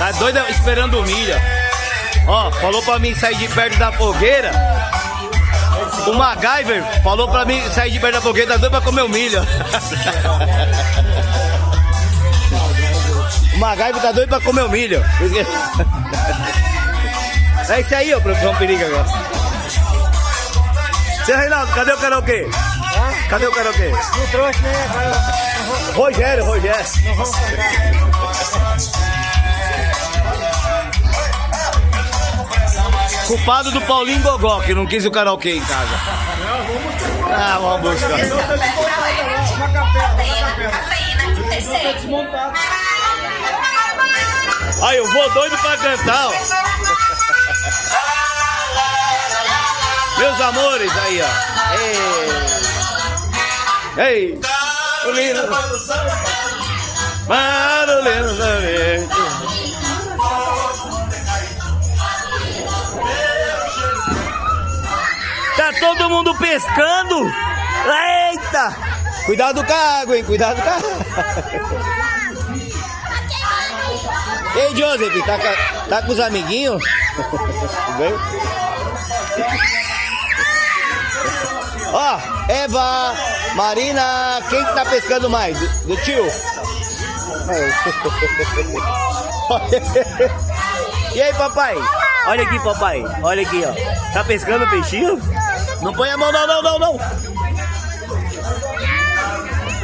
Tá doida esperando milho. Ó, falou pra mim sair de perto da fogueira. O MacGyver falou pra mim sair de perto da fogueira, tá doido pra comer o milho. O MacGyver tá doido pra comer o milho. É isso aí, ó, produção perigo agora. Seu Reinaldo, cadê o karaokê? Cadê o karaokê? Não trouxe, né? Rogério. Culpado do Paulinho Gogó, que não quis o karaokê em casa. Ah, vamos buscar. Aí, eu vou doido pra cantar, ó. Meus amores, aí, ó. Ei! Lindo! Barulhento também. Tá todo mundo pescando? Eita! Cuidado com a água, hein? Cuidado com a água. Ei, Joseph, tá com os amiguinhos? Ó, Eva, Marina, quem que tá pescando mais? Do tio? E aí, papai? Olha aqui, papai. Olha aqui, ó. Tá pescando peixinho? Não põe a mão, não.